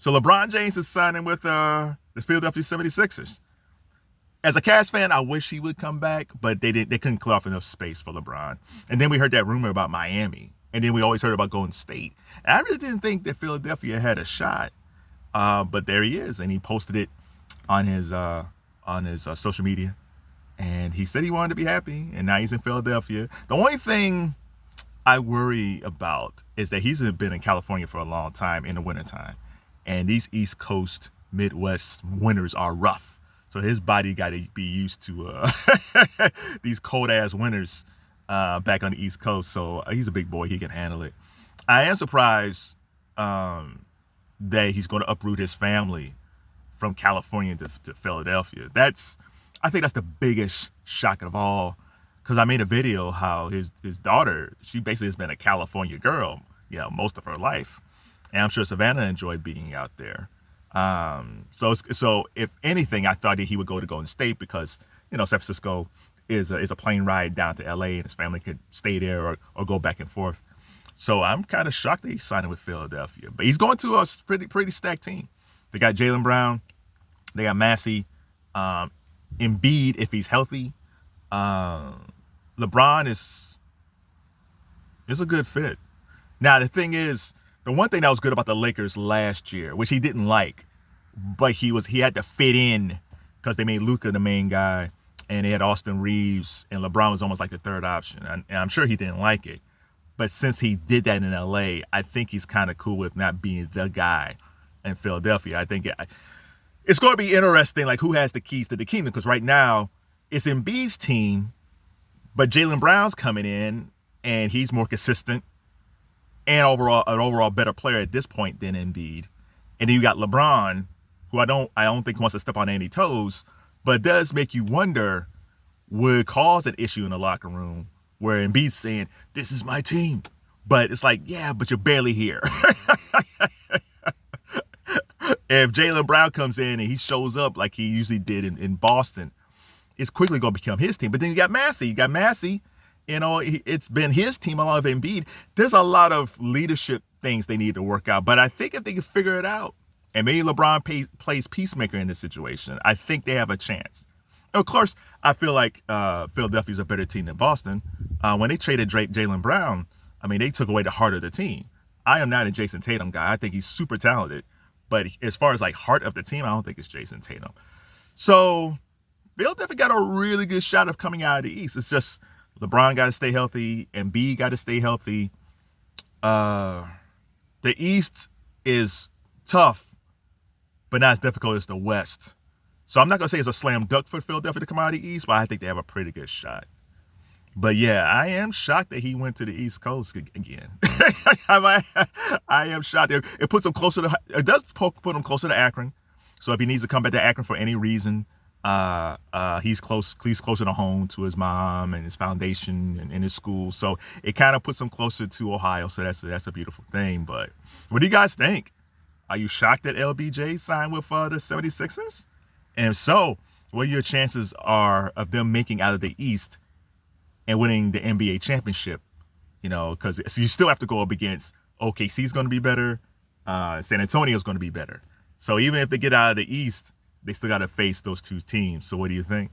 So LeBron James is signing with the Philadelphia 76ers. As a Cavs fan, I wish he would come back, but they couldn't clear off enough space for LeBron. And then we heard that rumor about Miami. And then we always heard about Golden State. And I really didn't think that Philadelphia had a shot. But there he is. And he posted it on his social media. And he said he wanted to be happy. And now he's in Philadelphia. The only thing I worry about is that he's been in California for a long time in the wintertime. And these East Coast, Midwest winters are rough. So his body got to be used to these cold-ass winters back on the East Coast. So he's a big boy. He can handle it. I am surprised that he's going to uproot his family from California to Philadelphia. I think that's the biggest shock of all, because I made a video how his daughter, she basically has been a California girl, most of her life. And I'm sure Savannah enjoyed being out there. So if anything, I thought that he would go to Golden State because, San Francisco is a plane ride down to LA and his family could stay there or go back and forth. So I'm kind of shocked that he's signing with Philadelphia, but he's going to a pretty stacked team. They got Jaylen Brown. They got Maxey, Embiid, if he's healthy. LeBron is a good fit. Now, the thing is, the one thing that was good about the Lakers last year, which he didn't like, but he had to fit in because they made Luka the main guy, and they had Austin Reeves, and LeBron was almost like the third option. And I'm sure he didn't like it. But since he did that in LA, I think he's kind of cool with not being the guy in Philadelphia. I think it's going to be interesting, like who has the keys to the kingdom, because right now it's Embiid's team, but Jaylen Brown's coming in, and he's more consistent. And an overall better player at this point than Embiid. And then you got LeBron, who I don't think wants to step on any toes, but it does make you wonder, would cause an issue in the locker room where Embiid's saying, "This is my team." But it's like, yeah, but you're barely here. If Jaylen Brown comes in and he shows up like he usually did in Boston, it's quickly going to become his team. But then you got Maxey. It's been his team along with Embiid. There's a lot of leadership things they need to work out. But I think if they can figure it out, and maybe LeBron plays peacemaker in this situation, I think they have a chance. Of course, I feel like Philadelphia's a better team than Boston. When they traded Jaylen Brown, they took away the heart of the team. I am not a Jason Tatum guy. I think he's super talented. But as far as like heart of the team, I don't think it's Jason Tatum. So Philadelphia got a really good shot of coming out of the East. It's just LeBron got to stay healthy, and B got to stay healthy. The East is tough, but not as difficult as the West. So I'm not going to say it's a slam dunk for Philadelphia to come out of the East, but I think they have a pretty good shot. But yeah, I am shocked that he went to the East Coast again. I am shocked. It puts him closer to. It does put him closer to Akron. So if he needs to come back to Akron for any reason, he's closer to home, to his mom and his foundation and his school. So it kind of puts him closer to Ohio. So that's a beautiful thing. But what do you guys think? Are you shocked that LBJ signed with the 76ers? And if so, what are your chances of them making out of the East and winning the NBA championship? Because you still have to go up against OKC's going to be better. San Antonio's going to be better. So even if they get out of the East, they still got to face those two teams. So what do you think?